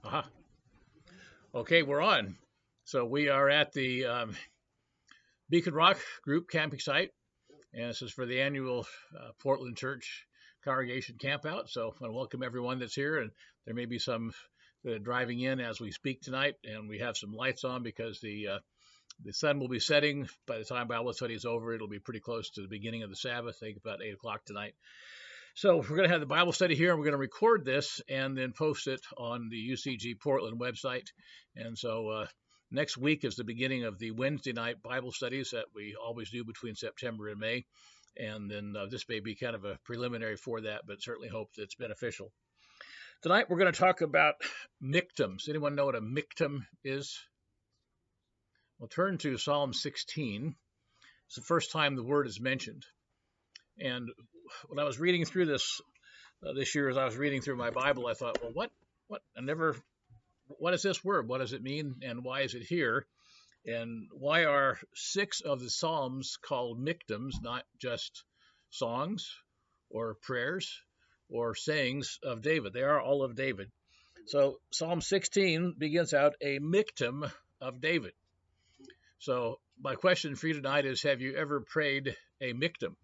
Aha. Okay, we're on. So we are at the Beacon Rock Group camping site, and this is for the annual Portland Church congregation campout. So I want to welcome everyone that's here, and there may be some driving in as we speak tonight, and we have some lights on because the sun will be setting by the time Bible study is over. It'll be pretty close to the beginning of the Sabbath, I think about 8 o'clock tonight. So we're going to have the Bible study here, and we're going to record this and then post it on the UCG Portland website. And so next week is the beginning of the Wednesday night Bible studies that we always do between September and May. And then this may be kind of a preliminary for that, but certainly hope that it's beneficial. Tonight we're going to talk about mictums. Anyone know what a mictum is? We'll turn to Psalm 16. It's the first time the word is mentioned. And when I was reading through this year, as I was reading through my Bible, I thought, well, what is this word? What does it mean? And why is it here? And why are 6 of the Psalms called mictums, not just songs or prayers or sayings of David? They are all of David. So Psalm 16 begins out a mictum of David. So my question for you tonight is, have you ever prayed a mictum?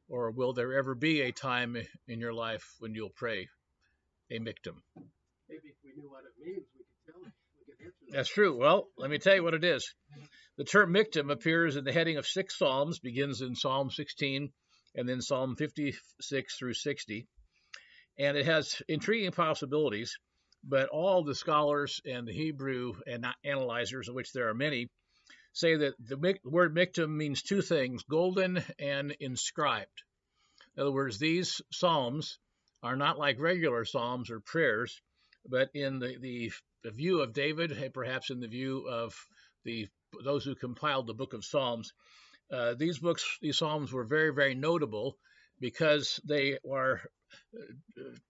Or will there ever be a time in your life when you'll pray a mictum? Maybe if we knew what it means, we could tell it. We could answer that. That's true. Well, let me tell you what it is. The term mictum appears in the heading of 6 Psalms, begins in Psalm 16, and then Psalm 56 through 60. And it has intriguing possibilities, but all the scholars and the Hebrew and analyzers, of which there are many, say that the word mictum means 2 things, golden and inscribed. In other words, these psalms are not like regular psalms or prayers, but in the view of David, and perhaps in the view of those who compiled the book of Psalms, these psalms were very, very notable because they are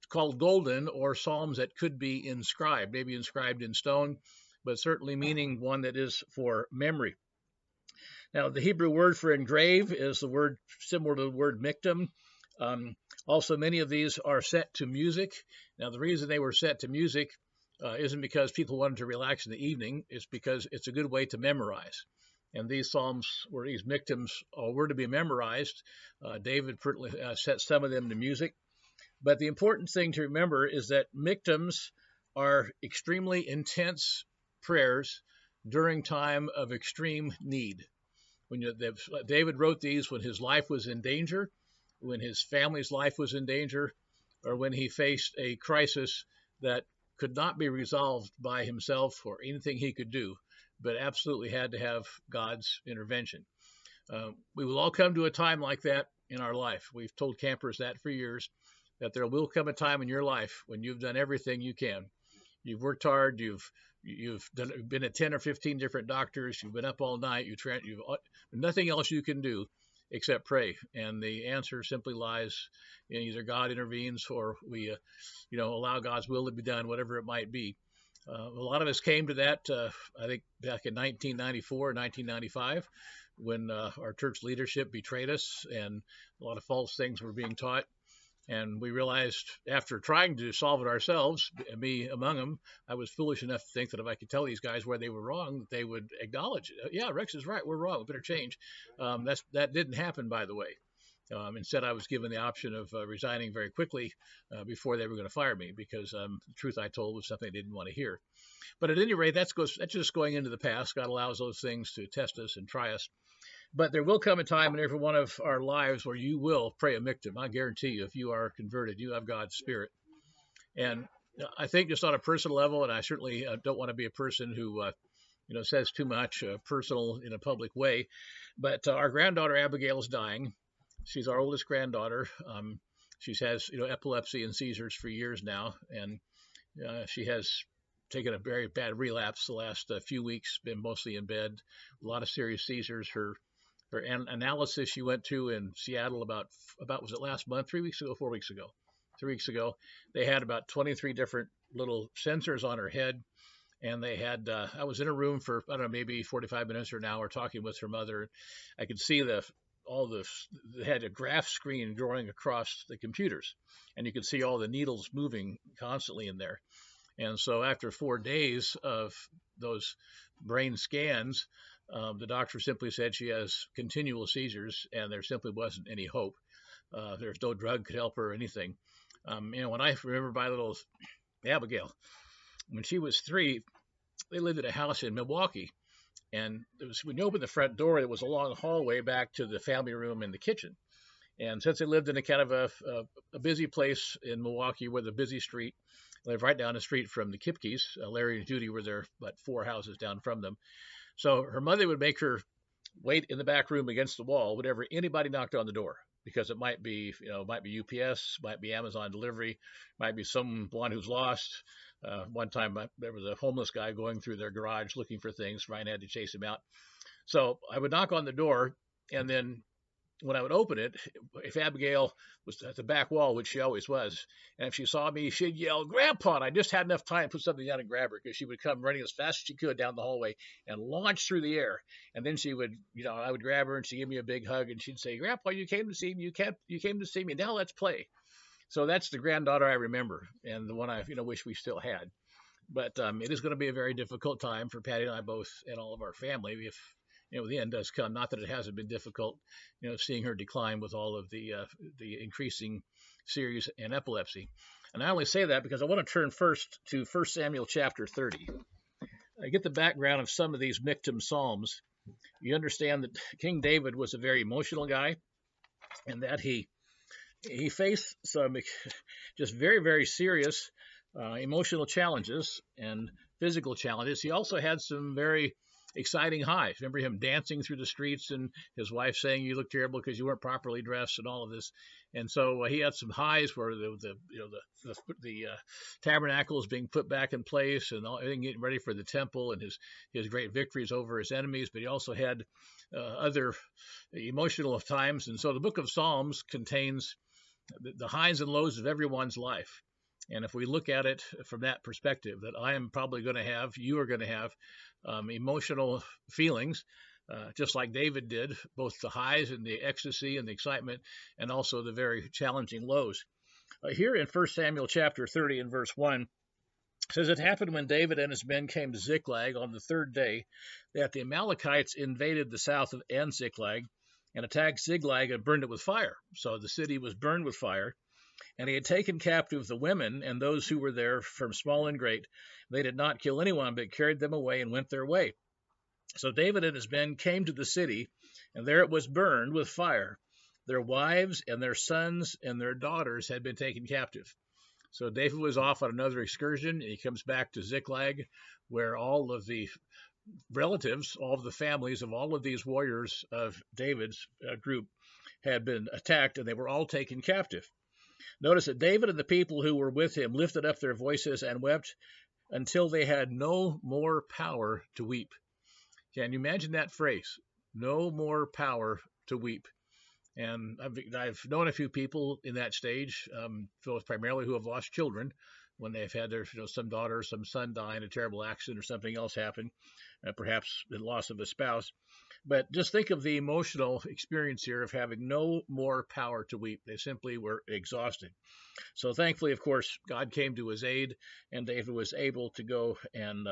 called golden, or psalms that could be inscribed, maybe inscribed in stone, but certainly meaning one that is for memory. Now, the Hebrew word for engrave is the word similar to the word mictum. Also, many of these are set to music. Now, the reason they were set to music isn't because people wanted to relax in the evening. It's because it's a good way to memorize. And these psalms, or these mictums, were to be memorized. David set some of them to music. But the important thing to remember is that mictums are extremely intense prayers during time of extreme need. David wrote these when his life was in danger, when his family's life was in danger, or when he faced a crisis that could not be resolved by himself or anything he could do, but absolutely had to have God's intervention. We will all come to a time like that in our life. We've told campers that for years, that there will come a time in your life when you've done everything you can. You've worked hard, you've been at 10 or 15 different doctors, you've been up all night, you've nothing else you can do except pray. And the answer simply lies in either God intervenes or we allow God's will to be done, whatever it might be. A lot of us came to that, I think, back in 1994, 1995, when our church leadership betrayed us and a lot of false things were being taught. And we realized, after trying to solve it ourselves, me among them, I was foolish enough to think that if I could tell these guys where they were wrong, they would acknowledge it. Yeah, Rex is right. We're wrong. We better change. That didn't happen, by the way. Instead, I was given the option of resigning very quickly before they were going to fire me, because the truth I told was something they didn't want to hear. But at any rate, that's just going into the past. God allows those things to test us and try us. But there will come a time in every one of our lives where you will pray a mictum. I guarantee you, if you are converted, you have God's Spirit. And I think just on a personal level, and I certainly don't want to be a person who says too much personal in a public way, but our granddaughter Abigail is dying. She's our oldest granddaughter. She has epilepsy and seizures for years now, and she has taken a very bad relapse the last few weeks, been mostly in bed, a lot of serious seizures. Her analysis she went to in Seattle about was it last month, 3 weeks ago, 4 weeks ago? 3 weeks ago, they had about 23 different little sensors on her head, and they had I was in a room for, I don't know, maybe 45 minutes or an hour talking with her mother. I could see they had a graph screen drawing across the computers, and you could see all the needles moving constantly in there. And so after 4 days of those brain scans, the doctor simply said she has continual seizures, and there simply wasn't any hope. There's no drug could help her or anything. When I remember my little Abigail, when she was 3, they lived at a house in Milwaukee, and when you opened the front door, it was a long hallway back to the family room and the kitchen. And since they lived in a kind of a busy place in Milwaukee with a busy street, they lived right down the street from the Kipkes. Larry and Judy were there, about 4 houses down from them. So her mother would make her wait in the back room against the wall whenever anybody knocked on the door, because it might be, might be UPS, might be Amazon delivery, might be someone who's lost. One time there was a homeless guy going through their garage looking for things. Ryan had to chase him out. So I would knock on the door, and then when I would open it, if Abigail was at the back wall, which she always was, and if she saw me, she'd yell, "Grandpa!" And I just had enough time to put something down and grab her, because she would come running as fast as she could down the hallway and launch through the air. And then she would, I would grab her and she'd give me a big hug and she'd say, "Grandpa, you came to see me. You came to see me. Now let's play." So that's the granddaughter I remember, and the one I, wish we still had. But it is going to be a very difficult time for Patty and I both, and all of our family, if the end does come. Not that it hasn't been difficult, seeing her decline with all of the increasing series and epilepsy. And I only say that because I want to turn first to 1 Samuel chapter 30. I get the background of some of these Michtam psalms. You understand that King David was a very emotional guy, and that he faced some just very, very serious emotional challenges and physical challenges. He also had some very exciting highs. Remember him dancing through the streets and his wife saying you look terrible because you weren't properly dressed and all of this. And so he had some highs where the tabernacle is being put back in place and everything getting ready for the temple, and his great victories over his enemies. But he also had other emotional times. And so the book of Psalms contains the highs and lows of everyone's life. And if we look at it from that perspective, that I am probably going to have, you are going to have emotional feelings, just like David did, both the highs and the ecstasy and the excitement, and also the very challenging lows. Here in 1 Samuel chapter 30 and verse 1, it says, "It happened when David and his men came to Ziklag on the 3rd day, that the Amalekites invaded the south of Ziklag and attacked Ziklag and burned it with fire." So the city was burned with fire. "And he had taken captive the women and those who were there, from small and great. They did not kill anyone, but carried them away and went their way. So David and his men came to the city, and there it was burned with fire. Their wives and their sons and their daughters had been taken captive." So David was off on another excursion, and he comes back to Ziklag, where all of the relatives, all of the families of all of these warriors of David's group had been attacked, and they were all taken captive. Notice that David and the people who were with him lifted up their voices and wept until they had no more power to weep. Can you imagine that phrase? No more power to weep. And I've known a few people in that stage, primarily who have lost children when they've had their, some daughter, some son die in a terrible accident or something else happen, perhaps the loss of a spouse. But just think of the emotional experience here of having no more power to weep. They simply were exhausted. So thankfully, of course, God came to his aid, and David was able to go and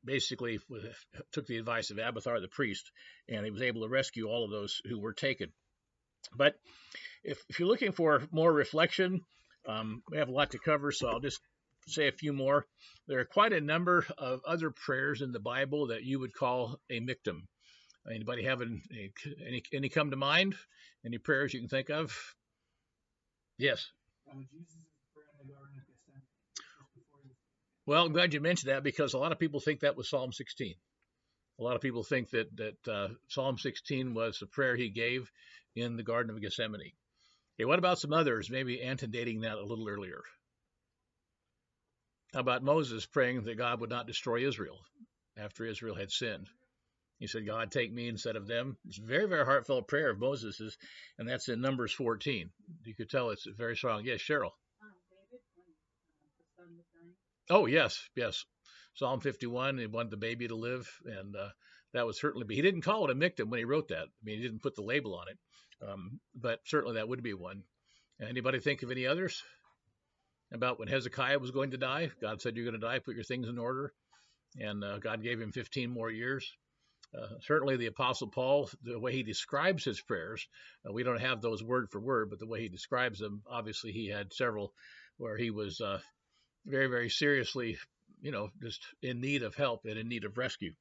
basically took the advice of Abiathar the priest, and he was able to rescue all of those who were taken. But if you're looking for more reflection, we have a lot to cover, so I'll just say a few more. There are quite a number of other prayers in the Bible that you would call a mictum. Anybody have any come to mind? Any prayers you can think of? Yes. Well, I'm glad you mentioned that, because a lot of people think that was Psalm 16. A lot of people think that Psalm 16 was the prayer he gave in the Garden of Gethsemane. Okay, what about some others, maybe antedating that a little earlier? How about Moses praying that God would not destroy Israel after Israel had sinned? He said, "God, take me instead of them." It's a very, very heartfelt prayer of Moses's, and that's in Numbers 14. You could tell it's very strong. Yes, Cheryl. David, when the son was dying. Oh, yes. Psalm 51, he wanted the baby to live, and that was certainly, but he didn't call it a mictum when he wrote that. I mean, he didn't put the label on it, but certainly that would be one. Anybody think of any others? about when Hezekiah was going to die. God said, "You're going to die, put your things in order." And God gave him 15 more years. Certainly the Apostle Paul, the way he describes his prayers, we don't have those word for word, but the way he describes them, obviously he had several where he was very, very seriously, just in need of help and in need of rescue.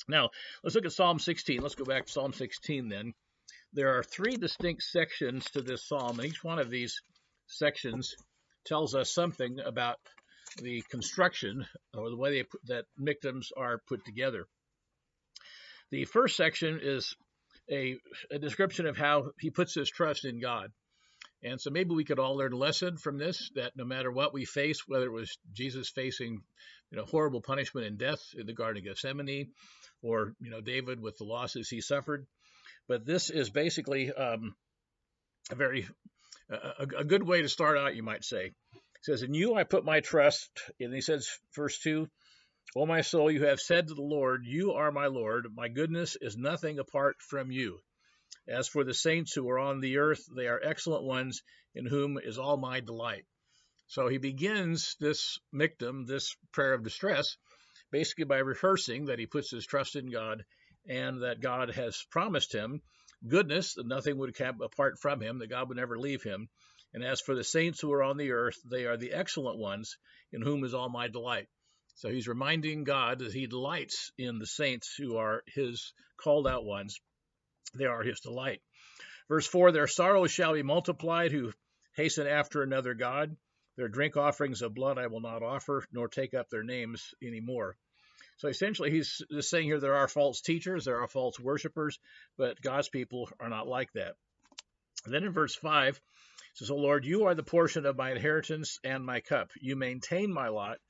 Now, let's look at Psalm 16. Let's go back to Psalm 16 then. There are 3 distinct sections to this psalm, and each one of these sections tells us something about the construction or the way that mictums are put together. The first section is a description of how he puts his trust in God. And so maybe we could all learn a lesson from this, that no matter what we face, whether it was Jesus facing horrible punishment and death in the Garden of Gethsemane, or David with the losses he suffered, but this is basically a good way to start out, you might say. It says, "In you I put my trust," and he says, verse 2, "O my soul, you have said to the Lord, you are my Lord. My goodness is nothing apart from you. As for the saints who are on the earth, they are excellent ones, in whom is all my delight." So he begins this mictum, this prayer of distress, basically by rehearsing that he puts his trust in God and that God has promised him goodness, that nothing would come apart from him, that God would never leave him. And as for the saints who are on the earth, they are the excellent ones, in whom is all my delight. So he's reminding God that he delights in the saints who are his called out ones. They are his delight. Verse 4, "Their sorrows shall be multiplied who hasten after another God. Their drink offerings of blood I will not offer, nor take up their names anymore." So essentially he's just saying here there are false teachers, there are false worshipers, but God's people are not like that. And then in verse 5, it says, "O Lord, you are the portion of my inheritance and my cup. You maintain my lot.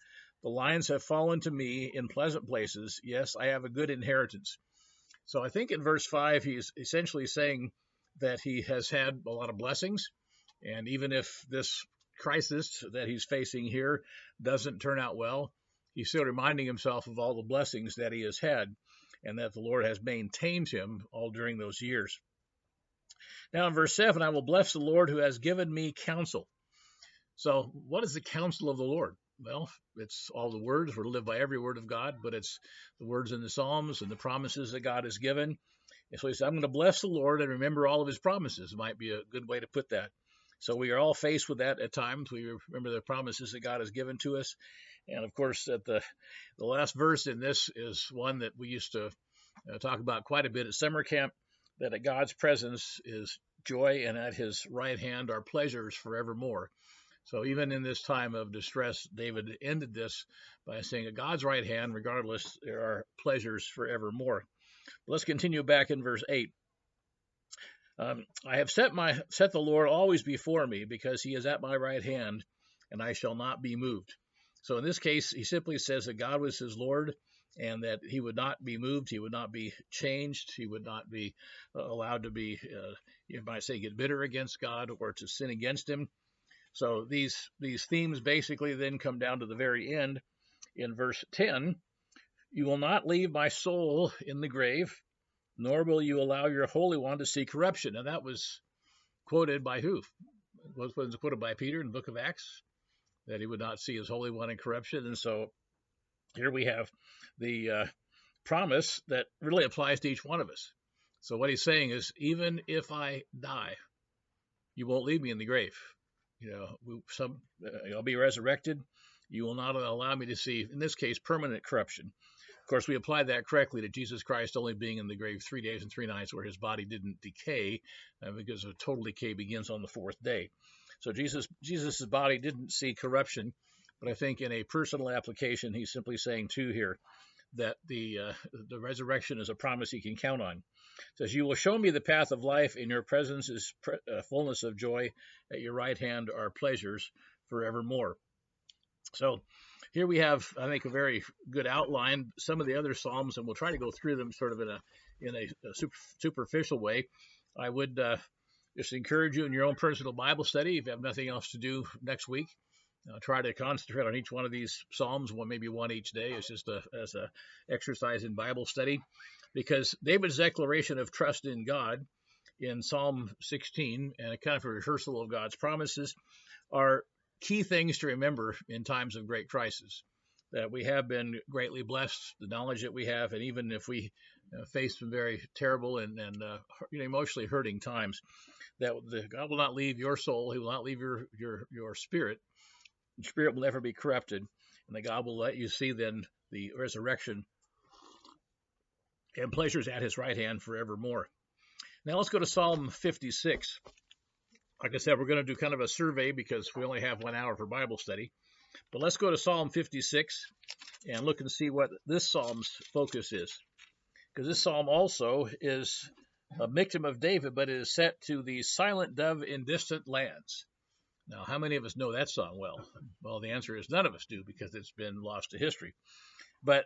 The lines have fallen to me in pleasant places. Yes, I have a good inheritance." So I think in verse 5, he's essentially saying that he has had a lot of blessings. And even if this crisis that he's facing here doesn't turn out well, he's still reminding himself of all the blessings that he has had and that the Lord has maintained him all during those years. Now in verse 7, "I will bless the Lord who has given me counsel." So what is the counsel of the Lord? Well, it's all the words. We're to live by every word of God, but it's the words in the Psalms and the promises that God has given. And so he said, "I'm going to bless the Lord and remember all of his promises." Might be a good way to put that. So we are all faced with that at times. We remember the promises that God has given to us. And of course, at the last verse in this is one that we used to talk about quite a bit at summer camp, that at God's presence is joy, and at his right hand are pleasures forevermore. So even in this time of distress, David ended this by saying, at God's right hand, regardless, there are pleasures forevermore. Let's continue back in verse 8. "I have set the Lord always before me, because he is at my right hand, and I shall not be moved." So in this case, he simply says that God was his Lord, and that he would not be moved, he would not be changed, he would not be allowed to be, you might say, get bitter against God or to sin against him. So these themes basically then come down to the very end in verse 10. "You will not leave my soul in the grave, nor will you allow your Holy One to see corruption." And that was quoted by who? Was quoted by Peter in the book of Acts, that he would not see his Holy One in corruption. And so here we have the promise that really applies to each one of us. So what he's saying is, even if I die, you won't leave me in the grave. I'll be resurrected. You will not allow me to see, in this case, permanent corruption. Of course, we apply that correctly to Jesus Christ only being in the grave 3 days and 3 nights, where his body didn't decay, because a total decay begins on the 4th day. So Jesus's body didn't see corruption, but I think in a personal application, he's simply saying too here that the resurrection is a promise he can count on. It says, "You will show me the path of life. In your presence is fullness of joy. At your right hand are pleasures forevermore." So here we have, I think, a very good outline. Some of the other Psalms, and we'll try to go through them sort of in a superficial way. I would just encourage you in your own personal Bible study, if you have nothing else to do next week, try to concentrate on each one of these Psalms, maybe one each day. It's just as a exercise in Bible study, because David's declaration of trust in God in Psalm 16 and a kind of a rehearsal of God's promises are key things to remember in times of great crisis. That we have been greatly blessed, the knowledge that we have, and even if we face some very terrible and emotionally hurting times, that God will not leave your soul. He will not leave your spirit. Your spirit will never be corrupted, and that God will let you see then the resurrection and pleasures at His right hand forevermore. Now let's go to Psalm 56. Like I said, we're going to do kind of a survey because we only have 1 hour for Bible study. But let's go to Psalm 56 and look and see what this psalm's focus is. Because this psalm also is a mictum of David, but it is set to the silent dove in distant lands. Now, how many of us know that song well? Well, the answer is none of us do because it's been lost to history. But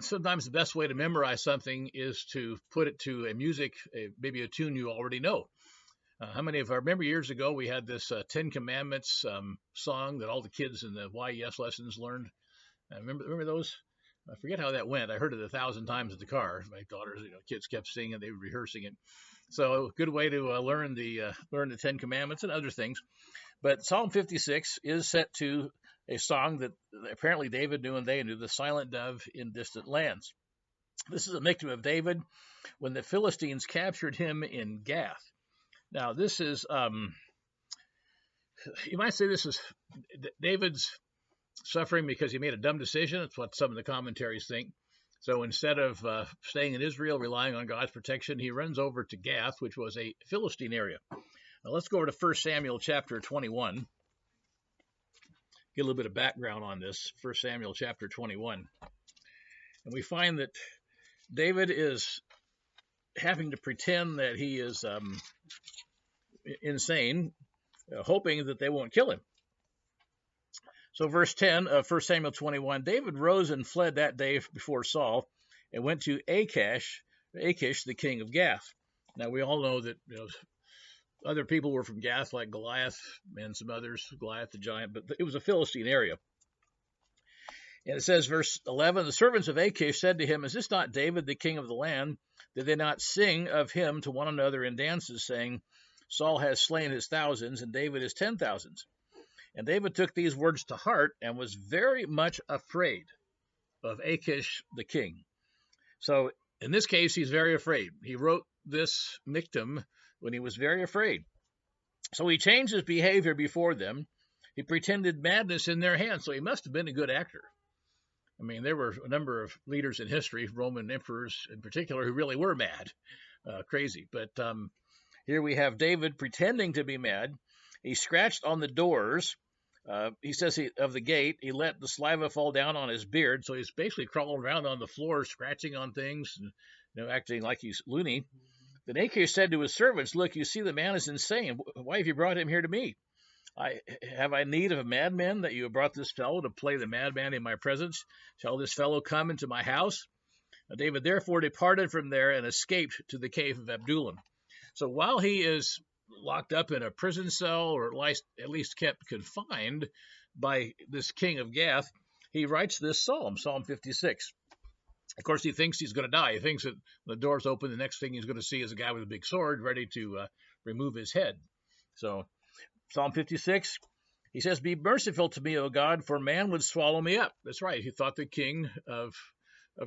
sometimes the best way to memorize something is to put it to a music, maybe a tune you already know. How many of our, remember years ago we had this 10 Commandments song that all the kids in the YES lessons learned? Remember those? I forget how that went. I heard it 1,000 times in the car. My daughters, kids kept singing, they were rehearsing it. So good way to learn the 10 Commandments and other things. But Psalm 56 is set to a song that apparently David knew and they knew, the silent dove in distant lands. This is a mictum of David when the Philistines captured him in Gath. Now, this is, you might say this is David's suffering because he made a dumb decision. That's what some of the commentaries think. So instead of staying in Israel, relying on God's protection, he runs over to Gath, which was a Philistine area. Now, let's go over to 1 Samuel chapter 21. Get a little bit of background on this. 1 Samuel chapter 21. And we find that David is having to pretend that he is insane, hoping that they won't kill him. So verse 10 of 1 Samuel 21, David rose and fled that day before Saul and went to Achish, the king of Gath. Now we all know that other people were from Gath, like Goliath and some others, Goliath the giant, but it was a Philistine area. And it says, verse 11, the servants of Achish said to him, is this not David, the king of the land? Did they not sing of him to one another in dances, saying, Saul has slain his thousands, and David his 10,000s? And David took these words to heart and was very much afraid of Achish the king. So in this case, he's very afraid. He wrote this mictum when he was very afraid. So he changed his behavior before them. He pretended madness in their hands. So he must have been a good actor. I mean, there were a number of leaders in history, Roman emperors in particular, who really were mad, crazy. But here we have David pretending to be mad. He scratched on the doors. He says of the gate, he let the saliva fall down on his beard. So he's basically crawling around on the floor, scratching on things, and acting like he's loony. Then Achish said to his servants, look, you see the man is insane. Why have you brought him here to me? Have I need of a madman that you have brought this fellow to play the madman in my presence? Shall this fellow come into my house? David therefore departed from there and escaped to the cave of Adullam. So while he is locked up in a prison cell, or at least kept confined by this king of Gath, he writes this psalm, Psalm 56. Of course, he thinks he's going to die. He thinks that when the door's open, the next thing he's going to see is a guy with a big sword ready to remove his head. So Psalm 56, he says, be merciful to me, O God, for man would swallow me up. That's right. He thought the king of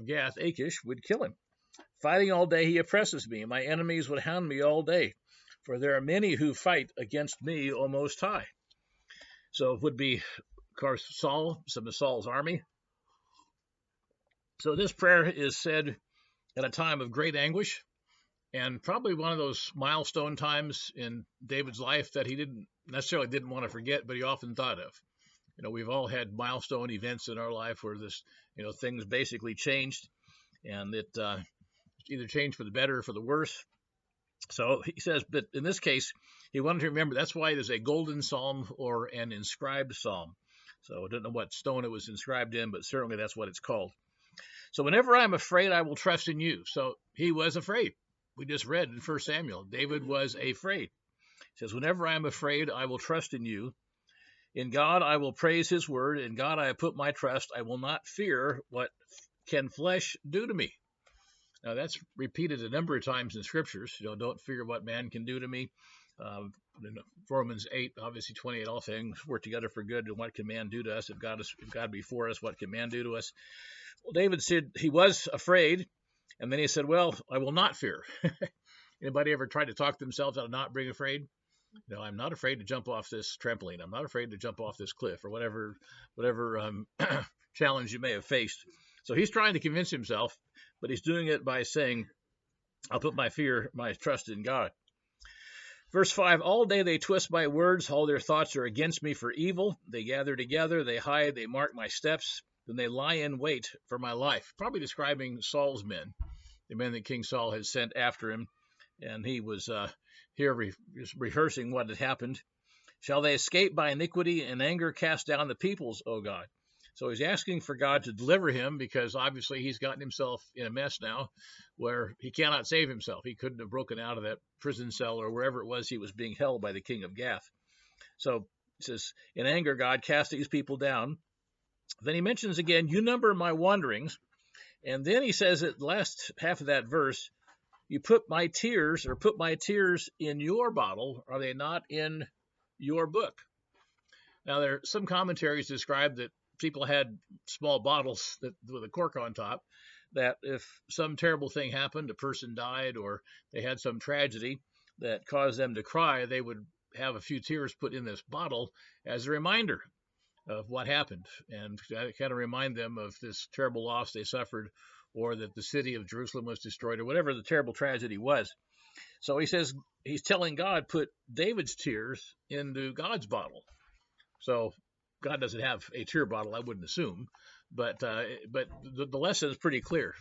Gath, Achish, would kill him. Fighting all day, he oppresses me. My enemies would hound me all day, for there are many who fight against me, O Most High. So it would be, of course, Saul, some of Saul's army. So this prayer is said at a time of great anguish, and probably one of those milestone times in David's life that he didn't want to forget, but he often thought of. We've all had milestone events in our life where things basically changed, and it either changed for the better or for the worse. So he says, but in this case, he wanted to remember, that's why there's a golden psalm or an inscribed psalm. So I don't know what stone it was inscribed in, but certainly that's what it's called. So whenever I'm afraid, I will trust in you. So he was afraid. We just read in 1 Samuel, David was afraid. He says, whenever I am afraid, I will trust in you. In God, I will praise his word. In God, I have put my trust. I will not fear what can flesh do to me. Now, that's repeated a number of times in scriptures. Don't fear what man can do to me. Um, Romans 8, obviously 28, all things work together for good. And what can man do to us? If God be for us, what can man do to us? Well, David said he was afraid, and then he said, well, I will not fear. Anybody ever tried to talk themselves out of not being afraid? No, I'm not afraid to jump off this trampoline. I'm not afraid to jump off this cliff, or whatever challenge you may have faced. So he's trying to convince himself, but he's doing it by saying, I'll put my trust in God. Verse 5, all day they twist my words, all their thoughts are against me for evil. They gather together, they hide, they mark my steps, then they lie in wait for my life. Probably describing Saul's men, the men that King Saul had sent after him, and he was here rehearsing what had happened. Shall they escape by iniquity and anger cast down the peoples, O God? So he's asking for God to deliver him, because obviously he's gotten himself in a mess now where he cannot save himself. He couldn't have broken out of that prison cell or wherever it was he was being held by the king of Gath. So he says, in anger, God, cast these people down. Then he mentions again, you number my wanderings. And then he says at the last half of that verse, you put my tears in your bottle. Are they not in your book? Now, there are some commentaries describe that people had small bottles with a cork on top, that if some terrible thing happened, a person died, or they had some tragedy that caused them to cry, they would have a few tears put in this bottle as a reminder of what happened, and kind of remind them of this terrible loss they suffered, or that the city of Jerusalem was destroyed, or whatever the terrible tragedy was. So he says he's telling God, put David's tears into God's bottle. So God doesn't have a tear bottle, I wouldn't assume, but the lesson is pretty clear.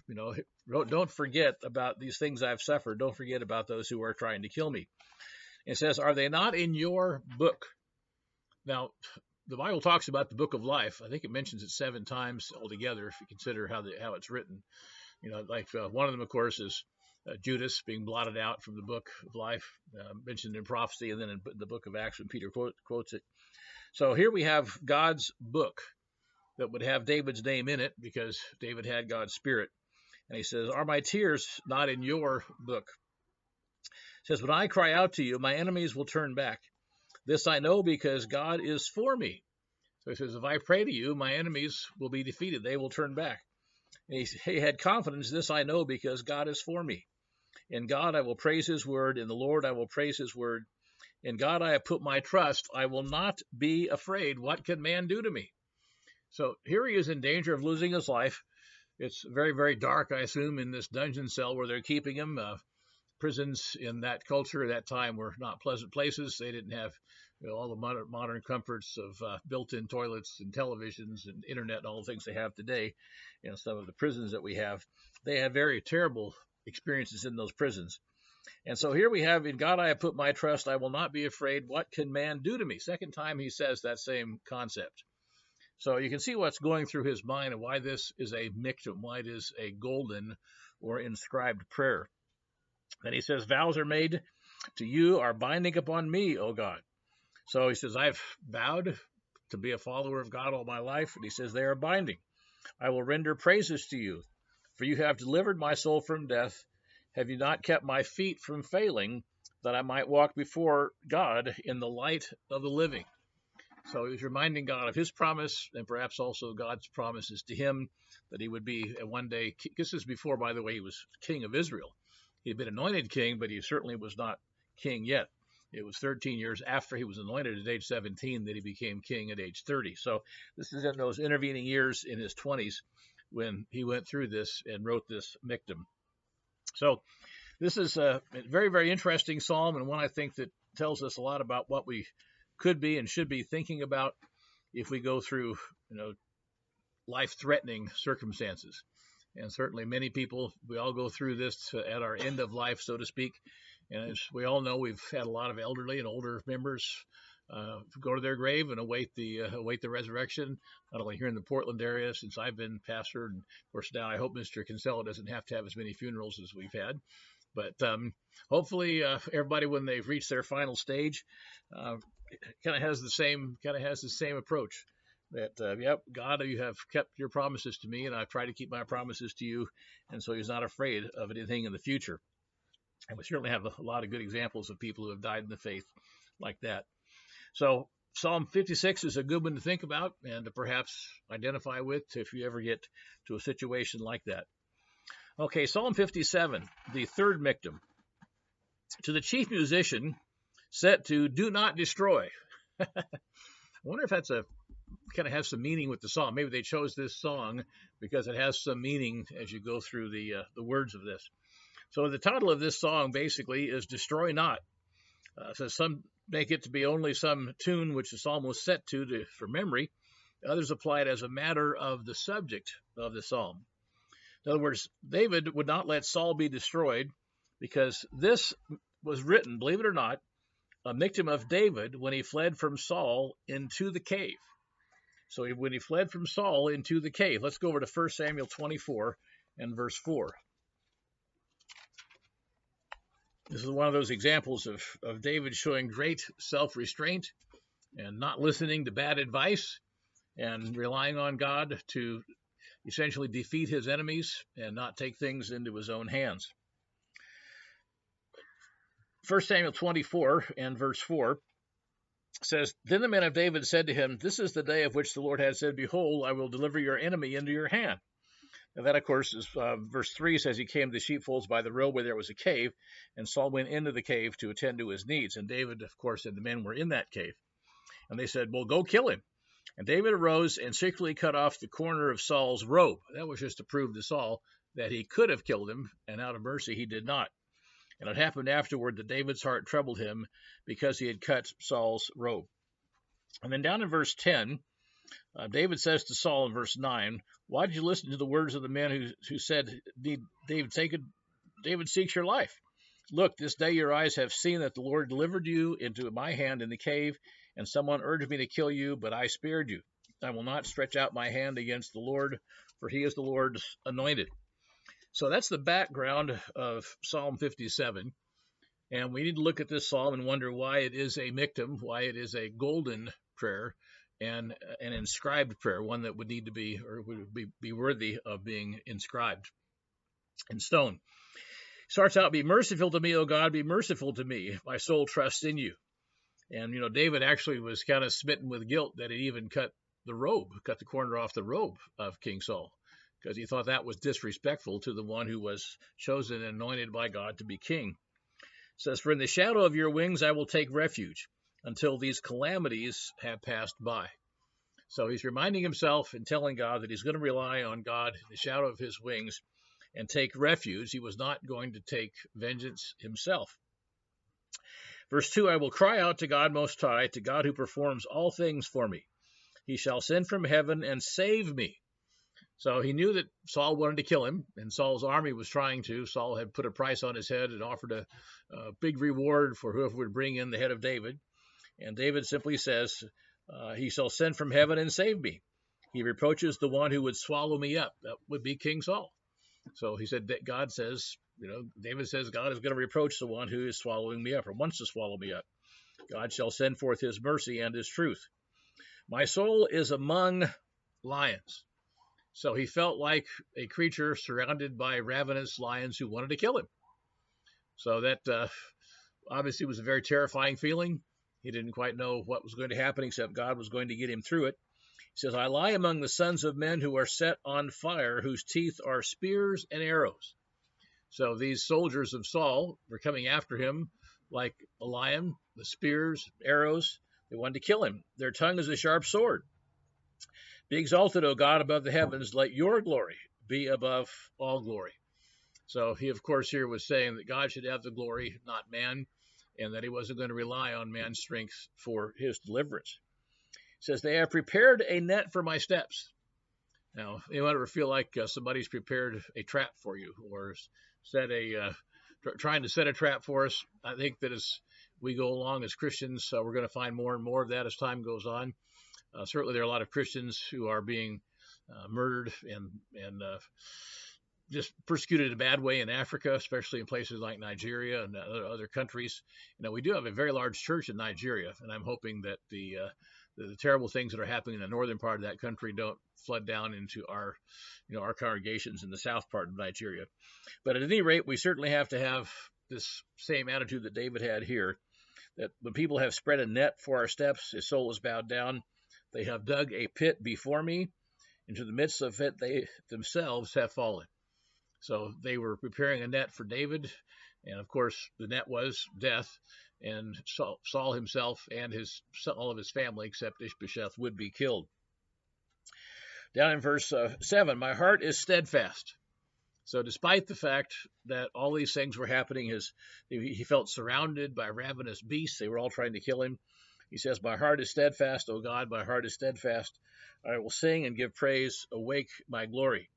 Don't forget about these things I've suffered. Don't forget about those who are trying to kill me. It says, are they not in your book? Now, the Bible talks about the book of life. I think it mentions it 7 times altogether, if you consider how it's written. One of them, of course, is Judas being blotted out from the book of life, mentioned in prophecy, and then in the book of Acts when Peter quotes it. So here we have God's book that would have David's name in it, because David had God's spirit. And he says, are my tears not in your book? It says, when I cry out to you, my enemies will turn back. This I know, because God is for me. So he says, if I pray to you, my enemies will be defeated. They will turn back. And he had confidence. This I know, because God is for me. In God I will praise his word. In the Lord I will praise his word. In God I have put my trust. I will not be afraid. What can man do to me? So here he is in danger of losing his life. It's very, very dark, I assume, in this dungeon cell where they're keeping him. Prisons in that culture at that time were not pleasant places. They didn't have all the modern comforts of built-in toilets and televisions and internet and all the things they have today. Some of the prisons that we have, they have very terrible experiences in those prisons. And so here we have, in God I have put my trust, I will not be afraid. What can man do to me? Second time he says that same concept. So you can see what's going through his mind and why this is a mictum, why it is a golden or inscribed prayer. Then he says, vows are made to you, are binding upon me, O God. So he says, I've vowed to be a follower of God all my life. And he says, they are binding. I will render praises to you, for you have delivered my soul from death. Have you not kept my feet from failing, that I might walk before God in the light of the living? So he's reminding God of his promise, and perhaps also God's promises to him, that he would be one day. This is before, by the way, he was king of Israel. He had been anointed king, but he certainly was not king yet. It was 13 years after he was anointed at age 17 that he became king at age 30. So this is in those intervening years in his 20s when he went through this and wrote this mictum. So this is a very, very interesting psalm, and one I think that tells us a lot about what we could be and should be thinking about if we go through, life-threatening circumstances. And certainly many people, we all go through this at our end of life, so to speak. And as we all know, we've had a lot of elderly and older members go to their grave and await the resurrection, not only here in the Portland area since I've been pastor, and of course now I hope Mr. Kinsella doesn't have to have as many funerals as we've had. But hopefully everybody, when they've reached their final stage, kind of has the same approach. That yep, God, you have kept your promises to me, and I've tried to keep my promises to you, and so he's not afraid of anything in the future. And we certainly have a lot of good examples of people who have died in the faith like that. So Psalm 56 is a good one to think about and to perhaps identify with if you ever get to a situation like that. Okay, Psalm 57, the third mictum. To the chief musician, set to do not destroy. I wonder if that's kind of has some meaning with the song. Maybe they chose this song because it has some meaning as you go through the words of this. So the title of this song basically is Destroy Not. So some make it to be only some tune which the psalm was set to for memory. Others apply it as a matter of the subject of the psalm. In other words, David would not let Saul be destroyed because this was written, believe it or not, a mictum of David when he fled from Saul into the cave. So when he fled from Saul into the cave, let's go over to 1 Samuel 24 and verse 4. This is one of those examples of David showing great self-restraint and not listening to bad advice and relying on God to essentially defeat his enemies and not take things into his own hands. 1 Samuel 24 and verse 4 says, Then the men of David said to him, This is the day of which the Lord had said, Behold, I will deliver your enemy into your hand. And that, of course, is verse 3 says, He came to the sheepfolds by the road where there was a cave, and Saul went into the cave to attend to his needs. And David, of course, and the men were in that cave. And they said, Well, go kill him. And David arose and secretly cut off the corner of Saul's robe. That was just to prove to Saul that he could have killed him, and out of mercy he did not. And it happened afterward that David's heart troubled him because he had cut Saul's robe. And then down in verse 10, David says to Saul in verse 9, Why did you listen to the words of the men who said, David seeks your life? Look, this day your eyes have seen that the Lord delivered you into my hand in the cave, and someone urged me to kill you, but I spared you. I will not stretch out my hand against the Lord, for he is the Lord's anointed. So that's the background of Psalm 57. And we need to look at this psalm and wonder why it is a mictum, why it is a golden prayer and an inscribed prayer, one that would need to be or would be worthy of being inscribed in stone. Starts out, Be merciful to me, O God, be merciful to me. My soul trusts in you. And, David actually was kind of smitten with guilt that he even cut the corner off the robe of King Saul, because he thought that was disrespectful to the one who was chosen and anointed by God to be king. It says, For in the shadow of your wings I will take refuge until these calamities have passed by. So he's reminding himself and telling God that he's going to rely on God in the shadow of his wings and take refuge. He was not going to take vengeance himself. Verse 2, I will cry out to God Most High, to God who performs all things for me. He shall send from heaven and save me. So he knew that Saul wanted to kill him, and Saul's army was trying to. Saul had put a price on his head and offered a big reward for whoever would bring in the head of David. And David simply says, He shall send from heaven and save me. He reproaches the one who would swallow me up. That would be King Saul. So he said that God says, David says God is going to reproach the one who is swallowing me up or wants to swallow me up. God shall send forth his mercy and his truth. My soul is among lions. So he felt like a creature surrounded by ravenous lions who wanted to kill him. So that obviously was a very terrifying feeling. He didn't quite know what was going to happen except God was going to get him through it. He says, I lie among the sons of men who are set on fire, whose teeth are spears and arrows. So these soldiers of Saul were coming after him like a lion, with spears, arrows. They wanted to kill him. Their tongue is a sharp sword. Be exalted, O God, above the heavens. Let your glory be above all glory. So he, of course, here was saying that God should have the glory, not man, and that he wasn't going to rely on man's strength for his deliverance. He says, they have prepared a net for my steps. Now, you ever feel like somebody's prepared a trap for you or trying to set a trap for us? I think that as we go along as Christians, we're going to find more and more of that as time goes on. Certainly, there are a lot of Christians who are being murdered and just persecuted in a bad way in Africa, especially in places like Nigeria and other countries. We do have a very large church in Nigeria, and I'm hoping that the terrible things that are happening in the northern part of that country don't flood down into our congregations in the south part of Nigeria. But at any rate, we certainly have to have this same attitude that David had here, that when people have spread a net for our steps, his soul is bowed down. They have dug a pit before me. Into the midst of it, they themselves have fallen. So they were preparing a net for David, and of course the net was death, and Saul himself and all of his family, except Ishbosheth, would be killed. Down in verse 7, my heart is steadfast. So despite the fact that all these things were happening, he felt surrounded by ravenous beasts. They were all trying to kill him. He says, my heart is steadfast, O God, my heart is steadfast. I will sing and give praise, awake my glory.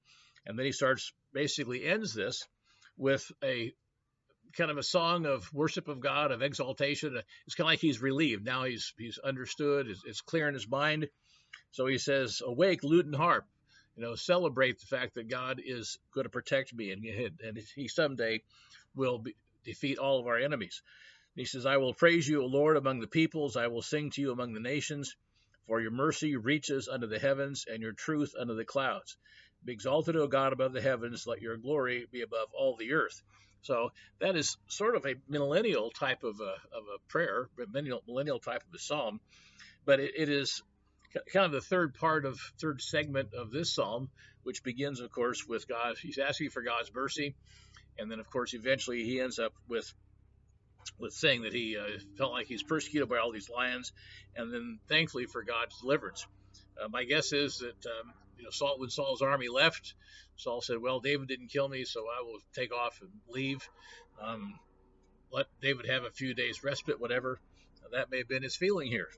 And then he basically ends this with a kind of a song of worship of God, of exaltation. It's kind of like he's relieved. Now he's understood. It's clear in his mind. So he says, awake, lute and harp. Celebrate the fact that God is going to protect me, and he someday will defeat all of our enemies. He says, I will praise you, O Lord, among the peoples. I will sing to you among the nations. For your mercy reaches unto the heavens, and your truth unto the clouds. Be exalted, O God, above the heavens. Let your glory be above all the earth. So that is sort of a millennial type of a prayer, millennial type of a psalm. But it is kind of the third segment of this psalm, which begins, of course, with God. He's asking for God's mercy. And then, of course, eventually he ends up with saying that he felt like he's persecuted by all these lions, and then thankfully for God's deliverance. My guess is that when Saul's army left, Saul said, well, David didn't kill me, so I will take off and leave. Let David have a few days respite, whatever. That may have been his feeling here.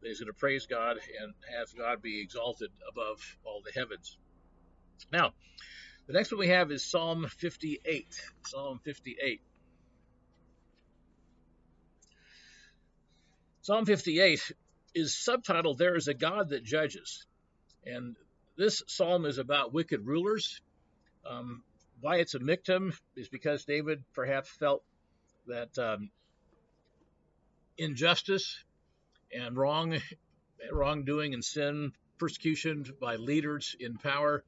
He's going to praise God and have God be exalted above all the heavens. Now, the next one we have is Psalm 58. Psalm 58. Psalm 58 is subtitled, There is a God that Judges. And this psalm is about wicked rulers. Why it's a mictum is because David perhaps felt that injustice and wrongdoing and sin, persecution by leaders in power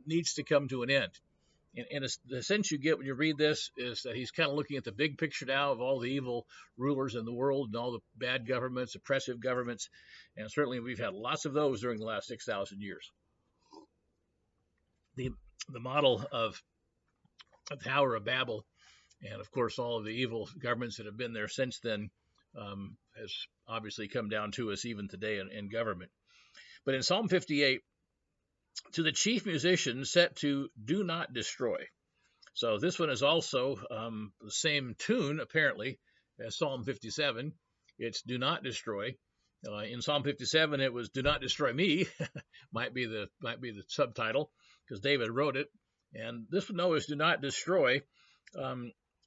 needs to come to an end. And the sense you get when you read this is that he's kind of looking at the big picture now of all the evil rulers in the world and all the bad governments, oppressive governments, and certainly we've had lots of those during the last 6,000 years. The model of the Tower of Babel, and of course all of the evil governments that have been there since then, has obviously come down to us even today in government. But in Psalm 58, to the chief musician set to Do Not Destroy. So this one is also the same tune, apparently, as Psalm 57. It's Do Not Destroy. In Psalm 57, it was Do Not Destroy Me, might be the subtitle, because David wrote it. And this one, though, is Do Not Destroy.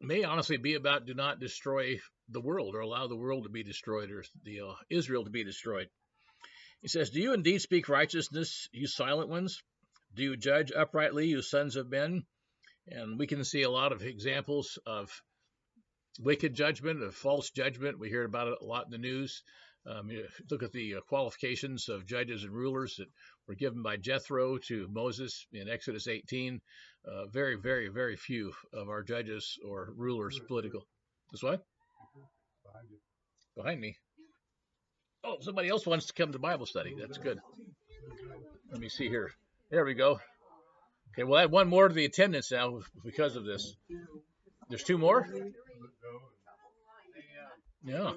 May honestly be about do not destroy the world or allow the world to be destroyed or the Israel to be destroyed. He says, do you indeed speak righteousness, you silent ones? Do you judge uprightly, you sons of men? And we can see a lot of examples of wicked judgment, of false judgment. We hear about it a lot in the news. Look at the qualifications of judges and rulers that were given by Jethro to Moses in Exodus 18. Very, very, very few of our judges or rulers political. This what? Behind me. Oh, somebody else wants to come to Bible study. That's good. Let me see here. There we go. Okay, we'll add one more to the attendance now because of this. There's two more? Yeah.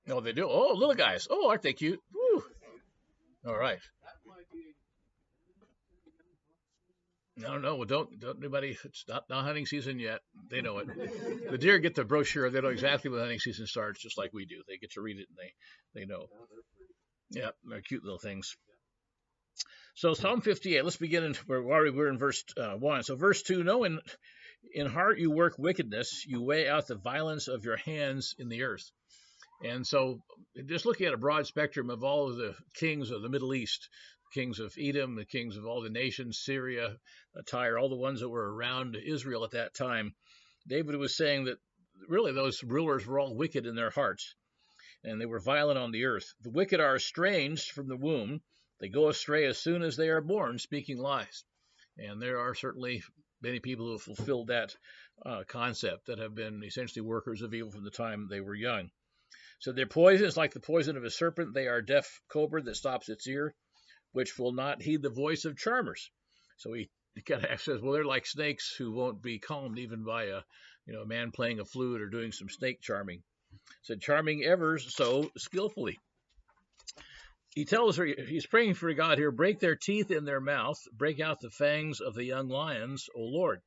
No, they do. Oh, little guys. Oh, aren't they cute? Woo. All right. No. Well, don't anybody. It's not hunting season yet. They know it. The deer get the brochure. They know exactly when hunting season starts, just like we do. They get to read it and they know. Yeah, they're cute little things. So Psalm 58. Let's begin we're in verse 1. So verse 2. No, in heart you work wickedness. You weigh out the violence of your hands in the earth. And so, just looking at a broad spectrum of all of the kings of the Middle East, kings of Edom, the kings of all the nations, Syria, Tyre, all the ones that were around Israel at that time, David was saying that really those rulers were all wicked in their hearts, and they were violent on the earth. The wicked are estranged from the womb. They go astray as soon as they are born, speaking lies. And there are certainly many people who have fulfilled that concept, that have been essentially workers of evil from the time they were young. So their poison is like the poison of a serpent. They are a deaf cobra that stops its ear, which will not heed the voice of charmers. So he kind of says, well, they're like snakes who won't be calmed even by a man playing a flute or doing some snake charming. Said, charming ever so skillfully. He tells her, he's praying for God here, break their teeth in their mouth, break out the fangs of the young lions, O Lord.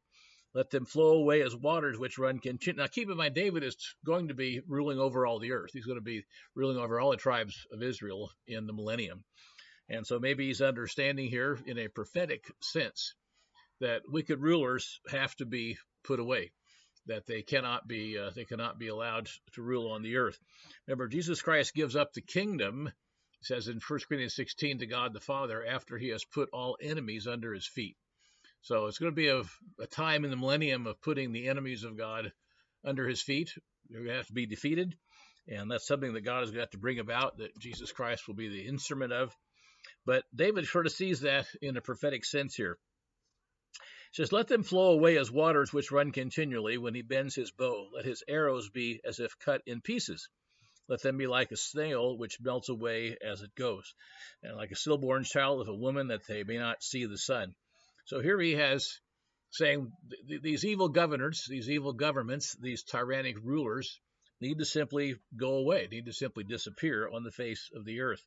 Let them flow away as waters which run continually. Now, keep in mind, David is going to be ruling over all the earth. He's going to be ruling over all the tribes of Israel in the millennium. And so maybe he's understanding here in a prophetic sense that wicked rulers have to be put away, that they cannot be allowed to rule on the earth. Remember, Jesus Christ gives up the kingdom, it says in 1 Corinthians 16, to God the Father after he has put all enemies under his feet. So it's going to be a time in the millennium of putting the enemies of God under his feet. They're going to have to be defeated, and that's something that God is going to have to bring about, that Jesus Christ will be the instrument of. But David sort of sees that in a prophetic sense here. He says, let them flow away as waters which run continually when he bends his bow. Let his arrows be as if cut in pieces. Let them be like a snail which melts away as it goes, and like a stillborn child of a woman, that they may not see the sun. So here he has saying these evil governors, these evil governments, these tyrannic rulers need to simply go away, need to simply disappear on the face of the earth.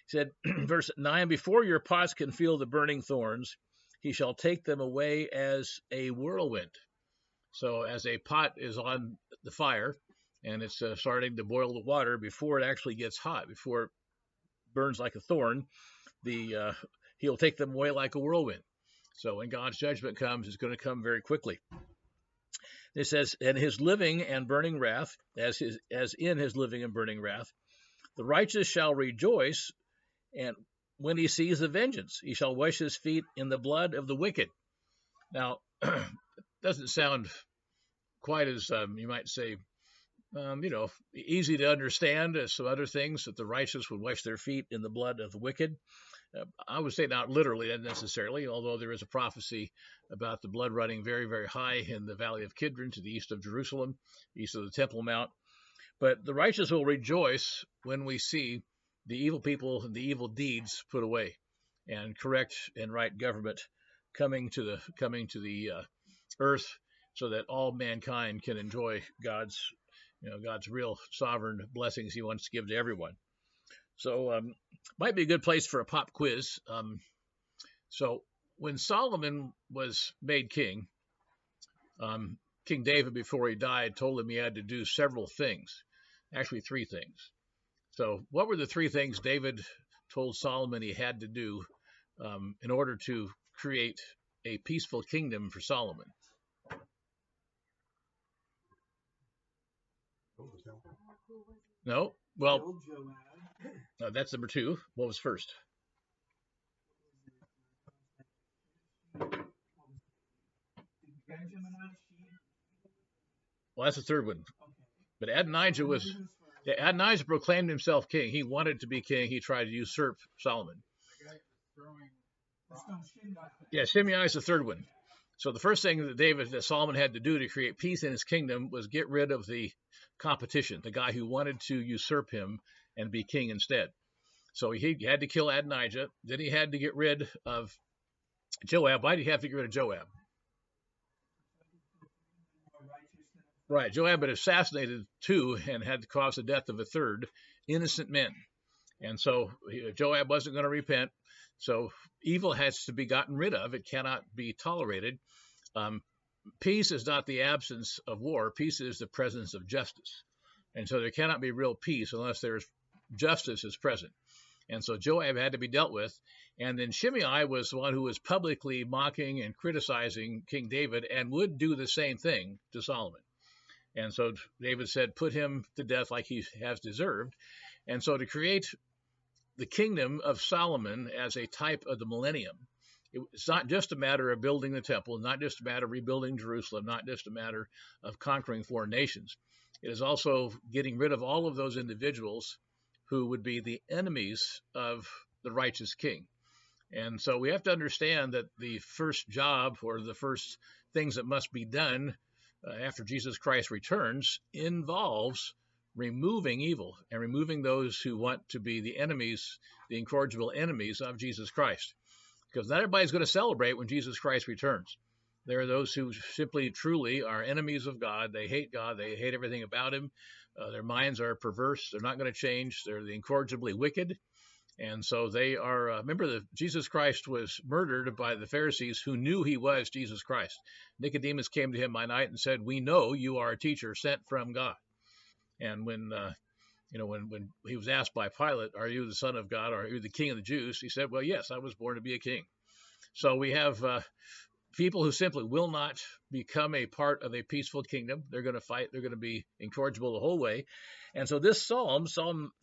He said, verse 9, before your pots can feel the burning thorns, he shall take them away as a whirlwind. So as a pot is on the fire and it's starting to boil the water, before it actually gets hot, before it burns like a thorn, he'll take them away like a whirlwind. So when God's judgment comes, it's going to come very quickly. It says, and his living and burning wrath, as in his living and burning wrath, the righteous shall rejoice, and when he sees the vengeance, he shall wash his feet in the blood of the wicked. Now, doesn't sound quite as, you might say, easy to understand as some other things, that the righteous would wash their feet in the blood of the wicked. I would say not literally, not necessarily, although there is a prophecy about the blood running very, very high in the valley of Kidron to the east of Jerusalem, east of the Temple Mount. But the righteous will rejoice when we see the evil people and the evil deeds put away, and correct and right government coming to the earth, so that all mankind can enjoy God's real sovereign blessings he wants to give to everyone. So might be a good place for a pop quiz. So when Solomon was made king, King David, before he died, told him he had to do several things, actually 3 things. So what were the 3 things David told Solomon he had to do in order to create a peaceful kingdom for Solomon? No? Well, that's number 2. What was first? Well, that's the third one. But Adonijah proclaimed himself king. He wanted to be king. He tried to usurp Solomon. Yeah, Shimei is the third one. So the first thing that Solomon had to do to create peace in his kingdom was get rid of the competition, the guy who wanted to usurp him and be king instead. So he had to kill Adonijah. Then he had to get rid of Joab. Why did he have to get rid of Joab? Right, Joab had assassinated 2 and had to cause the death of a 3rd, innocent men. And so Joab wasn't going to repent. So evil has to be gotten rid of. It cannot be tolerated. Peace is not the absence of war. Peace is the presence of justice. And so there cannot be real peace unless there's justice is present. And so Joab had to be dealt with. And then Shimei was the one who was publicly mocking and criticizing King David and would do the same thing to Solomon. And so David said, put him to death like he has deserved. And so to create the kingdom of Solomon as a type of the millennium, it's not just a matter of building the temple, not just a matter of rebuilding Jerusalem, not just a matter of conquering foreign nations. It is also getting rid of all of those individuals who would be the enemies of the righteous king. And so we have to understand that the first job or the first things that must be done after Jesus Christ returns involves removing evil and removing those who want to be the enemies, the incorrigible enemies of Jesus Christ. Because not everybody's going to celebrate when Jesus Christ returns. There are those who simply, truly are enemies of God. They hate God. They hate everything about him. Their minds are perverse. They're not going to change. They're the incorrigibly wicked. And so they are, remember that Jesus Christ was murdered by the Pharisees who knew he was Jesus Christ. Nicodemus came to him by night and said, "We know you are a teacher sent from God." And when he was asked by Pilate, "Are you the Son of God? Or are you the King of the Jews?" He said, "Well, yes, I was born to be a king." So we have people who simply will not become a part of a peaceful kingdom. They're going to fight. They're going to be incorrigible the whole way. And so this Psalm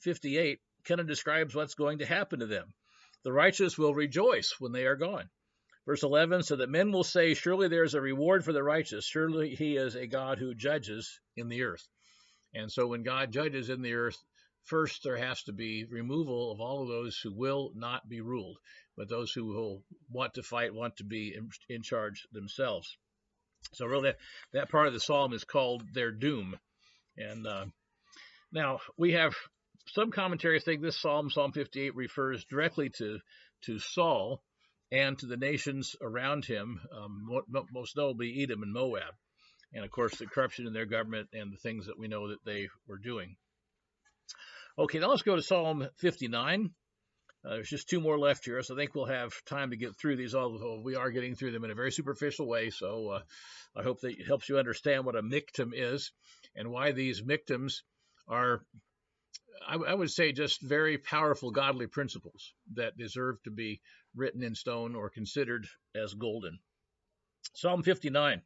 58, kind of describes what's going to happen to them. The righteous will rejoice when they are gone. Verse 11, so that men will say, surely there is a reward for the righteous. Surely he is a God who judges in the earth. And so when God judges in the earth, first there has to be removal of all of those who will not be ruled, but those who will want to fight, want to be in charge themselves. So really that part of the psalm is called their doom. And now we have some commentaries think this Psalm 58, refers directly to Saul and to the nations around him, most notably Edom and Moab, and of course the corruption in their government and the things that we know that they were doing. Okay, now let's go to Psalm 59. There's just two more left here, so I think we'll have time to get through these. Although we are getting through them in a very superficial way, so I hope that it helps you understand what a mictum is and why these mictums are, I would say, just very powerful godly principles that deserve to be written in stone or considered as golden. Psalm 59.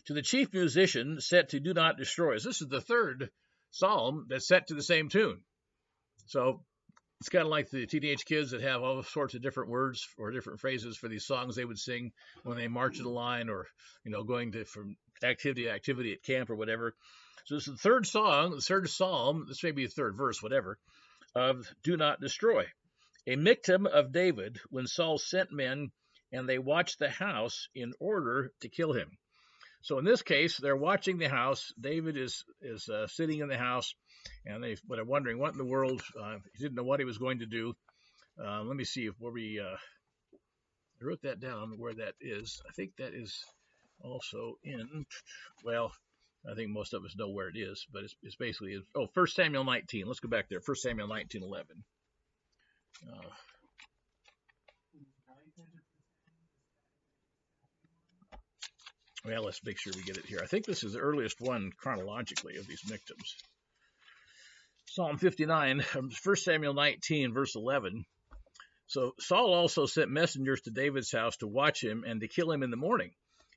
To the chief musician set to do not destroy us. This is the third psalm that's set to the same tune. So it's kind of like the teenage kids that have all sorts of different words or different phrases for these songs they would sing when they march in a line or, going from activity to activity at camp or whatever. So this is the third song, the third psalm, this may be the third verse, whatever, of Do Not Destroy. A mictum of David when Saul sent men and they watched the house in order to kill him. So in this case, they're watching the house. David is sitting in the house, and they're wondering what in the world. He didn't know what he was going to do. Let me see where we I wrote that down, where that is. I think that is also in, well, I think most of us know where it is, but it's basically, 1 Samuel 19. Let's go back there. 1 Samuel 19:11. Well, let's make sure we get it here. I think this is the earliest one chronologically of these mictums. Psalm 59, 1 Samuel 19, verse 11. So Saul also sent messengers to David's house to watch him and to kill him in the morning.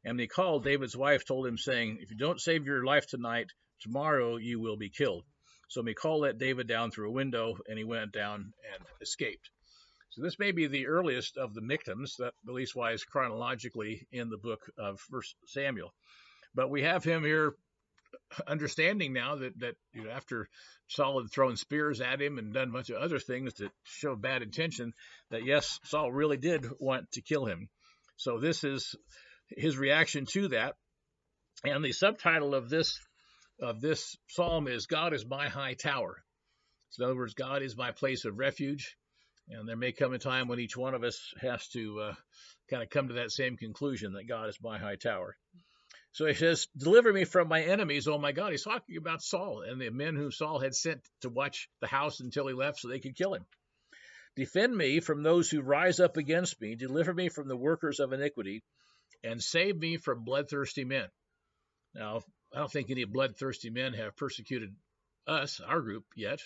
And when he called, David's wife told him, saying, if you don't save your life tonight, tomorrow you will be killed. So Michal let David down through a window, and he went down and escaped. So this may be the earliest of the mictums, that at least wise chronologically in the book of 1 Samuel. But we have him here understanding now that after Saul had thrown spears at him and done a bunch of other things that show bad intention, that yes, Saul really did want to kill him. So this is his reaction to that. And the subtitle of this psalm is God is my high tower. So in other words, God is my place of refuge. And there may come a time when each one of us has to kind of come to that same conclusion, that God is my high tower. So he says, deliver me from my enemies, oh my God. He's talking about Saul and the men whom Saul had sent to watch the house until he left so they could kill him. Defend me from those who rise up against me. Deliver me from the workers of iniquity, and save me from bloodthirsty men. Now, I don't think any bloodthirsty men have persecuted us, our group, yet.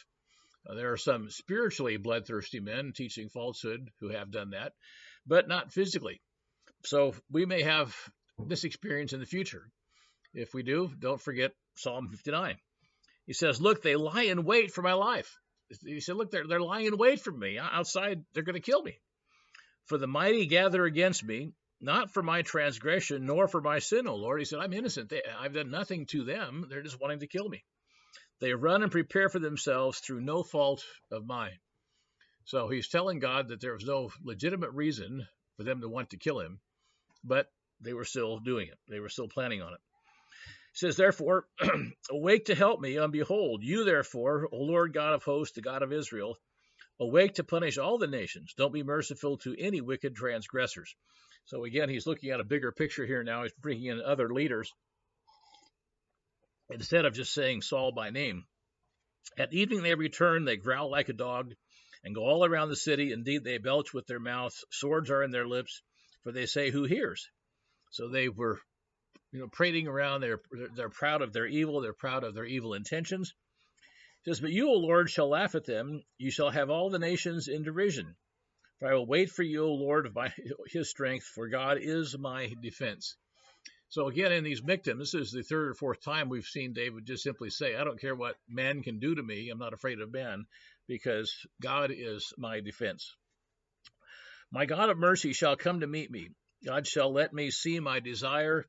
There are some spiritually bloodthirsty men teaching falsehood who have done that, but not physically. So we may have this experience in the future. If we do, don't forget Psalm 59. He says, look, they lie in wait for my life. He said, look, they're lying in wait for me. Outside, they're going to kill me. For the mighty gather against me, not for my transgression, nor for my sin, O Lord. He said, I'm innocent. I've done nothing to them. They're just wanting to kill me. They run and prepare for themselves through no fault of mine. So he's telling God that there was no legitimate reason for them to want to kill him, but they were still doing it. They were still planning on it. He says, therefore, awake to help me, and behold, you therefore, O Lord God of hosts, the God of Israel, awake to punish all the nations. Don't be merciful to any wicked transgressors. So again, he's looking at a bigger picture here now. He's bringing in other leaders instead of just saying Saul by name. At evening they return, they growl like a dog, and go all around the city. Indeed, they belch with their mouths. Swords are in their lips, for they say, who hears? So they were, prating around. They're proud of their evil. They're proud of their evil intentions. It says, but you, O Lord, shall laugh at them. You shall have all the nations in derision. For I will wait for you, O Lord, by his strength, for God is my defense. So again, in these mictums, this is the third or fourth time we've seen David just simply say, I don't care what man can do to me. I'm not afraid of man, because God is my defense. My God of mercy shall come to meet me. God shall let me see my desire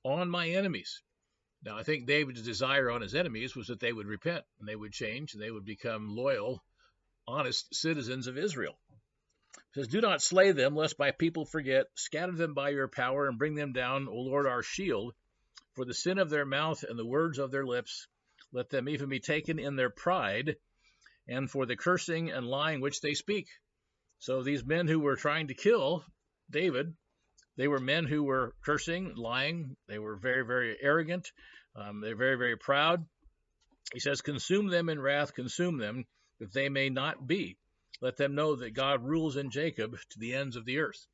on my enemies. Now, I think David's desire on his enemies was that they would repent and they would change and they would become loyal, honest citizens of Israel. It says, do not slay them, lest my people forget. Scatter them by your power and bring them down, O Lord, our shield. For the sin of their mouth and the words of their lips, let them even be taken in their pride, and for the cursing and lying which they speak. So these men who were trying to kill David, they were men who were cursing, lying. They were very, very arrogant. They're very, very proud. He says, consume them in wrath, consume them, that they may not be. Let them know that God rules in Jacob to the ends of the earth.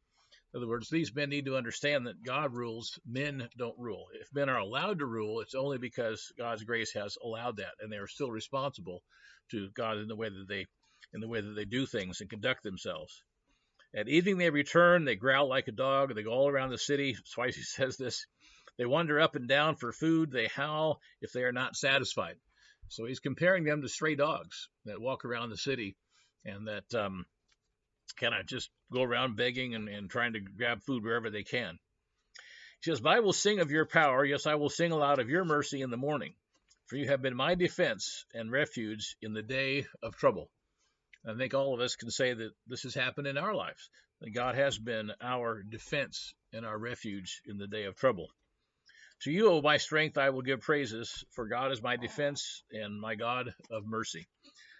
In other words, these men need to understand that God rules, men don't rule. If men are allowed to rule, it's only because God's grace has allowed that, and they are still responsible to God in the way that they do things and conduct themselves. At evening they return, they growl like a dog, they go all around the city. Twice he says this. They wander up and down for food, they howl if they are not satisfied. So he's comparing them to stray dogs that walk around the city and that kind of just go around begging and trying to grab food wherever they can. He says, but I will sing of your power. Yes, I will sing aloud of your mercy in the morning, for you have been my defense and refuge in the day of trouble. I think all of us can say that this has happened in our lives, that God has been our defense and our refuge in the day of trouble. To you, O my strength, I will give praises, for God is my defense and my God of mercy.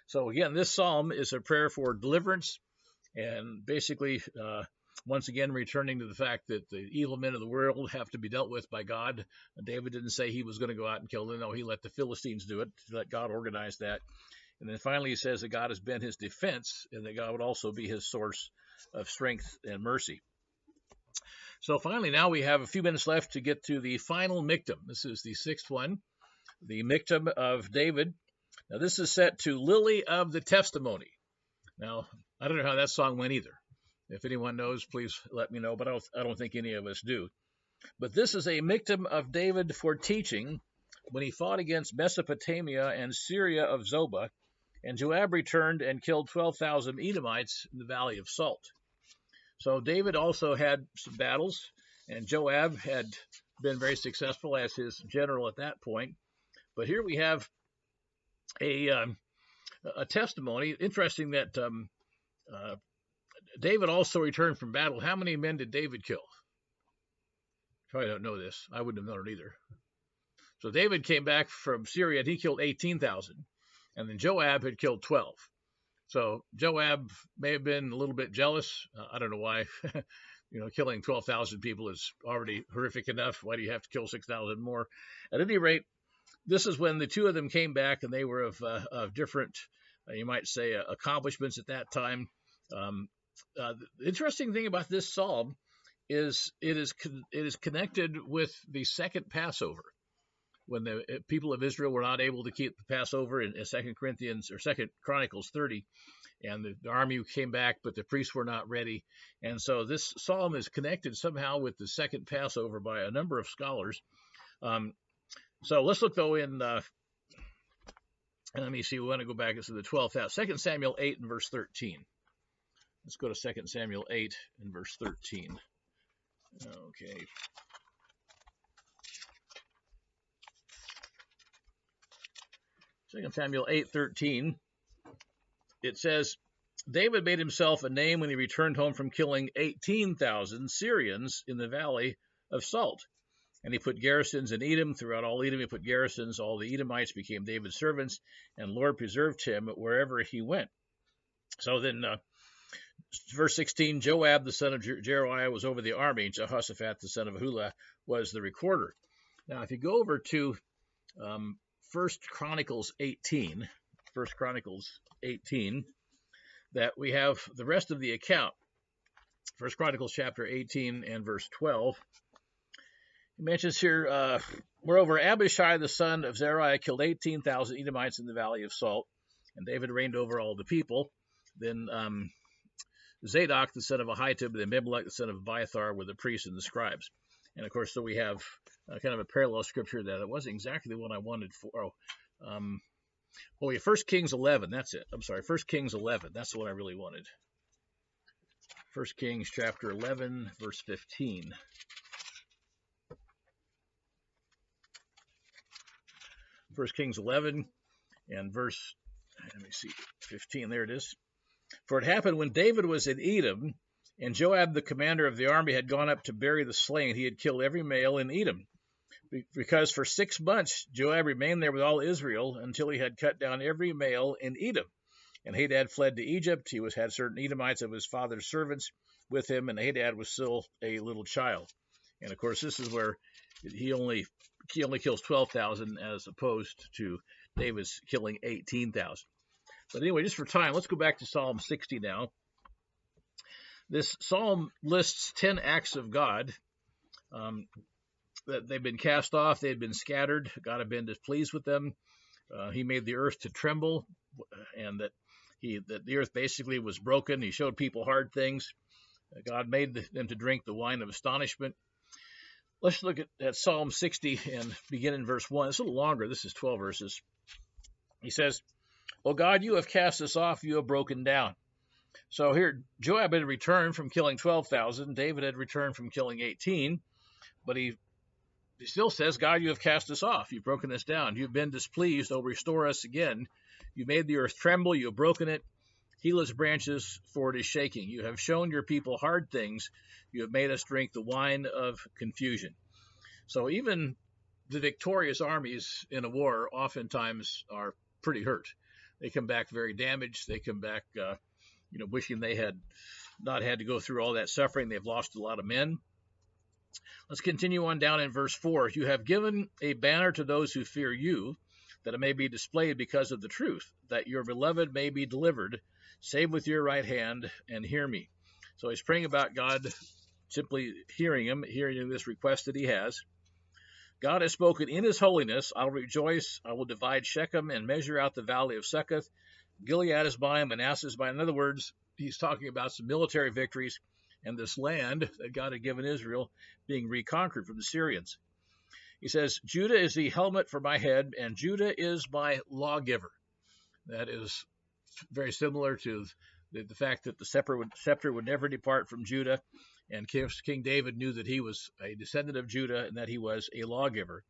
So again, this psalm is a prayer for deliverance, and basically, once again, returning to the fact that the evil men of the world have to be dealt with by God. David didn't say he was going to go out and kill them. No, he let the Philistines do it. He let God organize that. And then finally, he says that God has been his defense and that God would also be his source of strength and mercy. So finally, now we have a few minutes left to get to the final mictum. This is the sixth one, the mictum of David. Now, this is set to Lily of the Testimony. Now, I don't know how that song went either. If anyone knows, please let me know, but I don't think any of us do. But this is a mictum of David for teaching when he fought against Mesopotamia and Syria of Zobah, and Joab returned and killed 12,000 Edomites in the Valley of Salt. So David also had some battles, and Joab had been very successful as his general at that point. But here we have a testimony. Interesting that David also returned from battle. How many men did David kill? Probably don't know this. I wouldn't have known it either. So David came back from Syria and he killed 18,000, and then Joab had killed 12. So Joab may have been a little bit jealous. I don't know why. Killing 12,000 people is already horrific enough. Why do you have to kill 6,000 more? At any rate, this is when the two of them came back, and they were of different, you might say, accomplishments at that time. The interesting thing about this psalm is it is connected with the second Passover, when the people of Israel were not able to keep the Passover in 2 Chronicles 30, and the army came back, but the priests were not ready. And so this psalm is connected somehow with the second Passover by a number of scholars. So let's look, though, in, let me see, we want to go back to the 12th, 2 Samuel 8 and verse 13. Let's go to 2 Samuel 8 and verse 13. Okay. Second Samuel 8:13, it says, David made himself a name when he returned home from killing 18,000 Syrians in the valley of Salt. And he put garrisons in Edom. Throughout all Edom, he put garrisons. All the Edomites became David's servants, and the Lord preserved him wherever he went. So then, verse 16, Joab, the son of Jeruiah, was over the army. Jehoshaphat, the son of Ahullah, was the recorder. Now, if you go over to 1 Chronicles 18, that we have the rest of the account. 1 Chronicles chapter 18 and verse 12. He mentions here, moreover, Abishai, the son of Zeruiah, killed 18,000 Edomites in the valley of Salt, and David reigned over all the people. Then Zadok, the son of Ahitub, and Abimelech, the son of Abiathar, were the priests and the scribes. And of course, so we have kind of a parallel scripture that it wasn't exactly the one I wanted for. Yeah, 1 Kings 11, that's it. I'm sorry, 1 Kings 11, that's the one I really wanted. 1 Kings chapter 11, verse 15. 1 Kings 11 and verse, let me see, 15, there it is. For it happened when David was in Edom, and Joab, the commander of the army, had gone up to bury the slain, he had killed every male in Edom. Because for 6 months Joab remained there with all Israel until he had cut down every male in Edom. And Hadad fled to Egypt. He had certain Edomites of his father's servants with him, and Hadad was still a little child. And of course, this is where he only kills 12,000 as opposed to David's killing 18,000. But anyway, just for time, let's go back to Psalm 60 now. This psalm lists 10 acts of God. That they've been cast off, they had been scattered, God had been displeased with them. He made the earth to tremble, and that the earth basically was broken. He showed people hard things. God made them to drink the wine of astonishment. Let's look at Psalm 60 and begin in verse 1. It's a little longer. This is 12 verses. He says, O God, you have cast us off, you have broken down. So here, Joab had returned from killing 12,000. David had returned from killing 18. But he still says, God, you have cast us off. You've broken us down. You've been displeased. Oh, restore us again. You made the earth tremble. You have broken it. Heal its branches, for it is shaking. You have shown your people hard things. You have made us drink the wine of confusion. So even the victorious armies in a war oftentimes are pretty hurt. They come back very damaged. They come back, wishing they had not had to go through all that suffering. They've lost a lot of men. Let's continue on down in verse 4. You have given a banner to those who fear you, that it may be displayed because of the truth, that your beloved may be delivered. Save with your right hand and hear me. So he's praying about God simply hearing this request that he has. God has spoken in his holiness. I'll rejoice. I will divide Shechem and measure out the valley of Succoth. Gilead is mine, Manasseh is mine. In other words, he's talking about some military victories and this land that God had given Israel being reconquered from the Syrians. He says, Judah is the helmet for my head, and Judah is my lawgiver. That is very similar to the fact that the scepter would never depart from Judah, and King David knew that he was a descendant of Judah and that he was a lawgiver.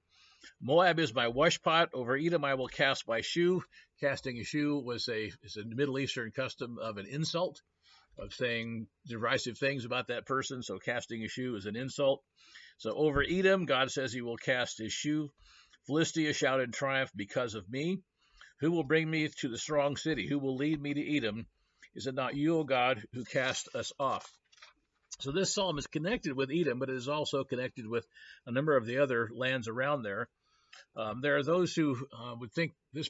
Moab is my washpot. Over Edom I will cast my shoe. Casting a shoe is a Middle Eastern custom of an insult, of saying derisive things about that person. So casting a shoe is an insult. So over Edom, God says he will cast his shoe. Philistia shouted in triumph because of me. Who will bring me to the strong city? Who will lead me to Edom? Is it not you, O God, who cast us off? So this psalm is connected with Edom, but it is also connected with a number of the other lands around there. There are those who would think this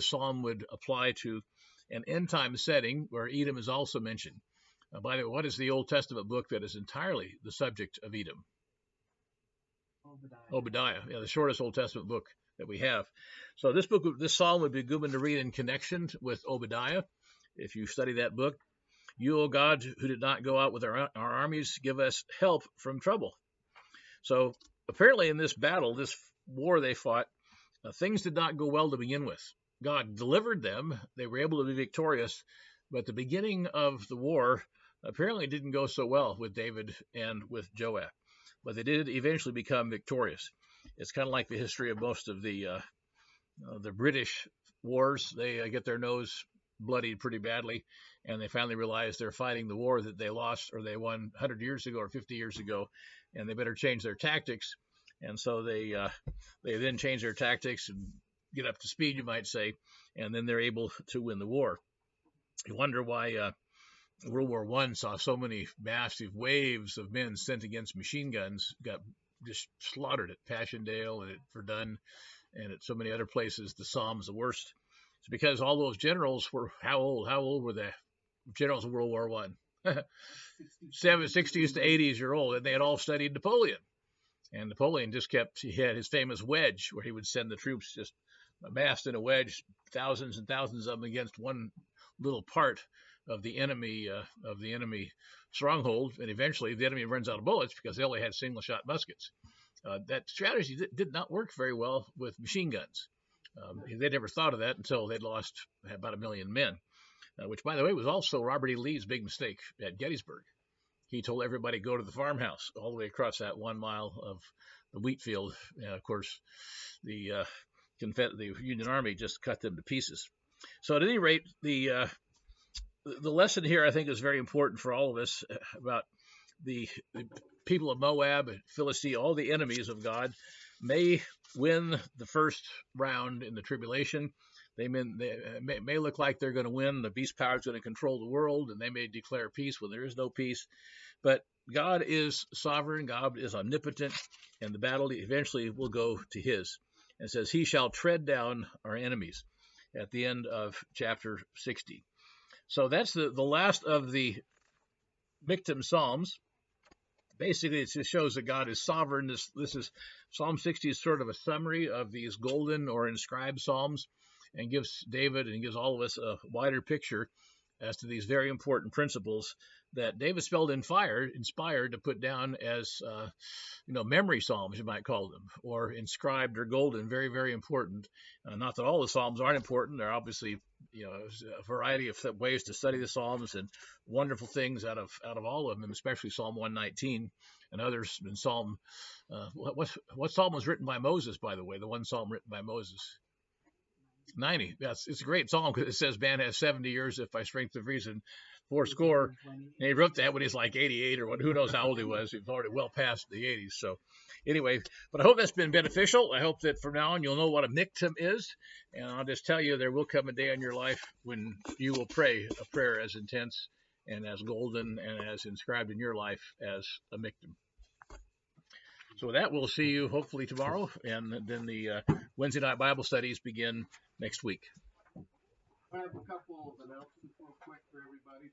psalm would apply to an end-time setting where Edom is also mentioned. By the way, what is the Old Testament book that is entirely the subject of Edom? Obadiah. Yeah, the shortest Old Testament book that we have. So this psalm would be a good one to read in connection with Obadiah. If you study that book, you, O God, who did not go out with our armies, give us help from trouble. So apparently in this battle, this war they fought, things did not go well to begin with. God delivered them. They were able to be victorious. But the beginning of the war apparently didn't go so well with David and with Joab. But they did eventually become victorious. It's kind of like the history of most of the British wars. They get their nose bloodied pretty badly, and they finally realized they're fighting the war that they lost or they won 100 years ago or 50 years ago, and they better change their tactics. And so they then change their tactics and get up to speed, you might say, and then they're able to win the war. You wonder why World War I saw so many massive waves of men sent against machine guns, got just slaughtered at Passchendaele and at Verdun and at so many other places. The Somme the worst. It's because all those generals were how old? How old were the generals of World War I? 60s to 80s-year old, and they had all studied Napoleon. And Napoleon just he had his famous wedge where he would send the troops just amassed in a wedge, thousands and thousands of them against one little part of the enemy stronghold, and eventually the enemy runs out of bullets because they only had single-shot muskets. That strategy did not work very well with machine guns. They never thought of that until they'd lost about 1 million men, which, by the way, was also Robert E. Lee's big mistake at Gettysburg. He told everybody to go to the farmhouse all the way across that 1 mile of the wheat field. Of course, the Union Army just cut them to pieces. So at any rate, the lesson here, I think, is very important for all of us about the people of Moab and Philistia, all the enemies of God, may win the first round in the tribulation. They may look like they're going to win. The beast power is going to control the world, and they may declare peace when there is no peace. But God is sovereign. God is omnipotent, and the battle eventually will go to his. And it says, he shall tread down our enemies at the end of chapter 60. So that's the last of the Michtam Psalms. Basically, it just shows that God is sovereign. This is Psalm 60 is sort of a summary of these golden or inscribed psalms, and gives David and gives all of us a wider picture as to these very important principles that David inspired to put down as memory psalms, you might call them, or inscribed or golden, very, very important. Not that all the psalms aren't important. There are obviously a variety of ways to study the psalms and wonderful things out of all of them, especially Psalm 119 and others in Psalm. What psalm was written by Moses, by the way? The one psalm written by Moses. 90. Yes, it's a great psalm because it says man has 70 years if by strength of reason, 80. And he wrote that when he's like 88 or who knows how old he was. He was already well past the 80s. So anyway, but I hope that's been beneficial. I hope that from now on you'll know what a Michtam is. And I'll just tell you, there will come a day in your life when you will pray a prayer as intense and as golden and as inscribed in your life as a Michtam. So with that, we'll see you hopefully tomorrow, and then the Wednesday night Bible studies begin next week. I have a couple of announcements real quick for everybody.